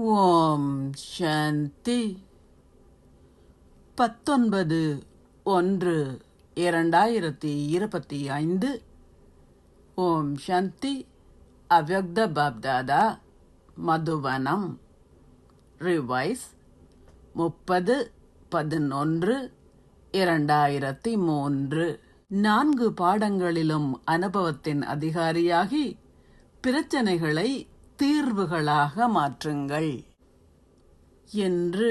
ஓம் சாந்தி 19/1/2025. ஓம் சாந்தி. அவ்யக்த பாப்தாதா மதுவனம். ரிவைஸ் 30/11/2003. 4 பாடங்களிலும் அனுபவத்தின் அதிகாரியாகி பிரச்சனைகளை தீர்வுகளாக மாற்றுங்கள் என்று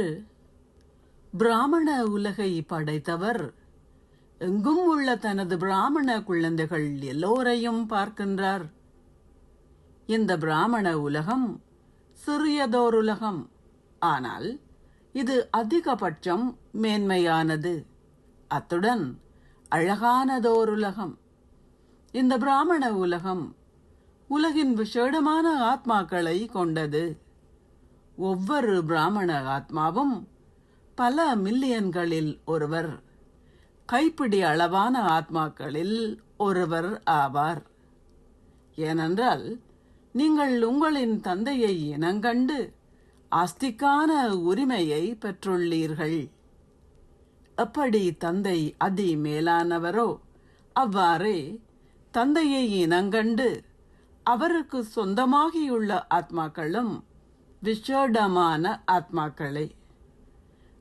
பிராமண உலகை படைத்தவர் எங்கும் உள்ள தனது பிராமண குழந்தைகள் எல்லோரையும் பார்க்கின்றார். இந்த பிராமண உலகம் சிறியதோர் உலகம், ஆனால் இது அதிகபட்சம் மேன்மையானது, அத்துடன் அழகானதோர் உலகம். இந்த பிராமண உலகம் உலகின் விசேடமான ஆத்மாக்களை கொண்டது. ஒவ்வொரு பிராமண ஆத்மாவும் பல மில்லியன்களில் ஒருவர், கைப்பிடி அளவான ஆத்மாக்களில் ஒருவர் ஆவார். ஏனென்றால் நீங்கள் உங்களின் தந்தையை இனங்கண்டு ஆஸ்திக்கான உரிமையை பெற்றுள்ளீர்கள். எப்படி தந்தை அதி மேலானவரோ அவ்வாறே தந்தையை இனங்கண்டு அவருக்கு சொந்தமாகியுள்ள ஆத்மாக்களும் விசேடமான ஆத்மாக்களே.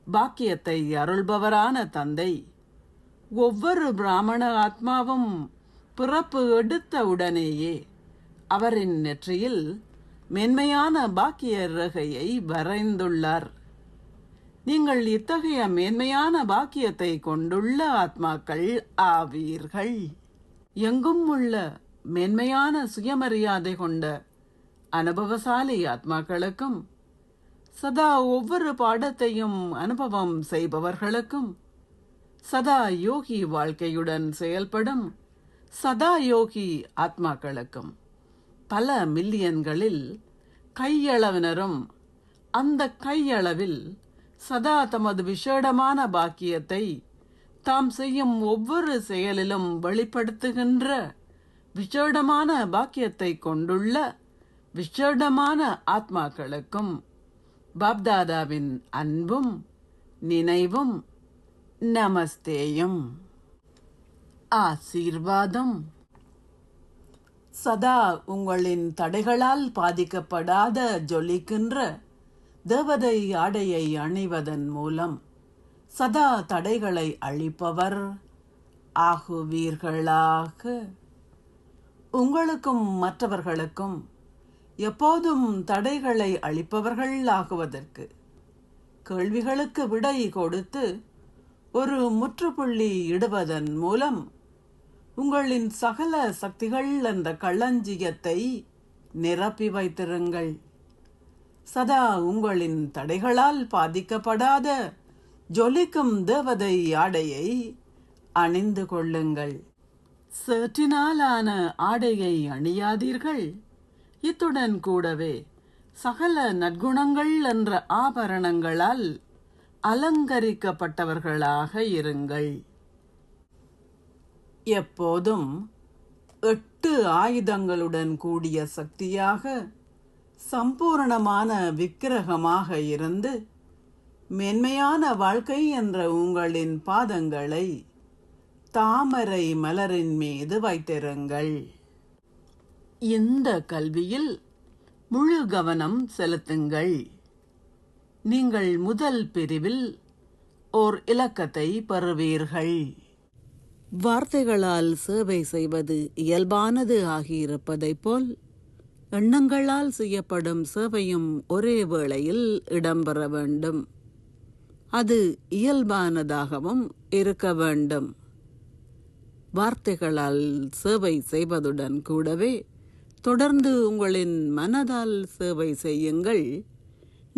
பாக்கியத்தை அருள்பவரான தந்தை ஒவ்வொரு பிராமண ஆத்மாவும் பிறப்பு எடுத்த உடனேயே அவரின் நெற்றியில் மேன்மையான பாக்கிய ரேகையை வரைந்துள்ளார். நீங்கள் இத்தகைய மேன்மையான பாக்கியத்தை கொண்டுள்ள ஆத்மாக்கள் ஆவீர்கள். எங்கும் உள்ள மேன்மையான சுயமரியாதை கொண்ட அனுபவசாலி ஆத்மாக்களுக்கும், சதா ஒவ்வொரு பாடத்தையும் அனுபவம் செய்பவர்களுக்கும், சதா யோகி வாழ்க்கையுடன் செயல்படும் சதா யோகி ஆத்மாக்களுக்கும், பல மில்லியன்களில் கையளவினரும் அந்த கையளவில் சதா தமது விசேடமான பாக்கியத்தை தாம் செய்யும் ஒவ்வொரு செயலிலும் வெளிப்படுத்துகின்ற விசேடமான பாக்கியத்தை கொண்டுள்ள விசேடமான ஆத்மாக்களுக்கும் பாப்தாதாவின் அன்பும் நினைவும் நமஸ்தேயும் ஆசீர்வாதம். சதா உங்களின் தடைகளால் பாதிக்கப்படாத ஜொலிக்கின்ற தேவதை ஆடையை அணிவதன் மூலம் சதா தடைகளை அழிப்பவர் ஆகுவீர்களாக. உங்களுக்கும் மற்றவர்களுக்கும் எப்போதும் தடைகளை அழிப்பவர்கள் ஆகுவதற்கு கேள்விகளுக்கு விடை கொடுத்து ஒரு முற்றுப்புள்ளி இடுவதன் மூலம் உங்களின் சகல சக்திகள் என்ற களஞ்சியத்தை நிரப்பி வைத்திருங்கள். சதா உங்களின் தடைகளால் பாதிக்கப்படாத ஜொலிக்கும் தேவதை ஆடையை அணிந்து கொள்ளுங்கள். சேற்றினாலான ஆடையை அணியாதீர்கள். இத்துடன் கூடவே சகல நற்குணங்கள் என்ற ஆபரணங்களால் அலங்கரிக்கப்பட்டவர்களாக இருங்கள். எப்போதும் 8 ஆயுதங்களுடன் கூடிய சக்தியாக சம்பூர்ணமான விக்கிரகமாக இருந்து மேன்மையான வாழ்க்கை என்ற உங்களின் பாதங்களை தாமரை மலரின் மீது வைத்திருங்கள். இந்த கல்வியில் முழு கவனம் செலுத்துங்கள். நீங்கள் முதல் பிரிவில் ஓர் இலக்கத்தை பெறுவீர்கள். வார்த்தைகளால் சேவை செய்வது இயல்பானது ஆகியிருப்பதைப் போல் எண்ணங்களால் செய்யப்படும் சேவையும் ஒரே வேளையில் இடம்பெற வேண்டும். அது இயல்பானதாகவும் இருக்க வேண்டும். வார்த்தைகளால் சேவை செய்வதுடன் கூடவே தொடர்ந்து உங்களின் மனதால் சேவை செய்யுங்கள்.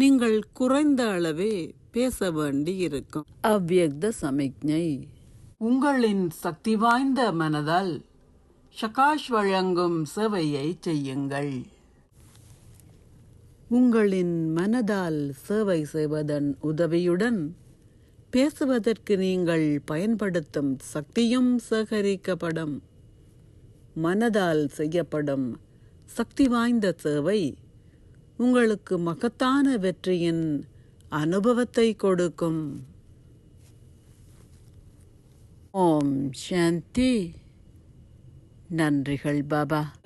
நீங்கள் குறைந்த அளவே பேச வேண்டி இருக்கும். அவ்யக்த சமிக்ஞை. உங்களின் சக்தி வாய்ந்த மனதால் ஷகாஷ் வழங்கும் சேவையை செய்யுங்கள். உங்களின் மனதால் சேவை செய்வதன் உதவியுடன் பேசுவதற்கு நீங்கள் பயன்படுத்தும் சக்தியும் சேகரிக்கப்படும். மனதால் செய்யப்படும் சக்தி வாய்ந்த சேவை உங்களுக்கு மகத்தான வெற்றியின் அனுபவத்தை கொடுக்கும். ஓம் சாந்தி. நன்றிகள் பாபா.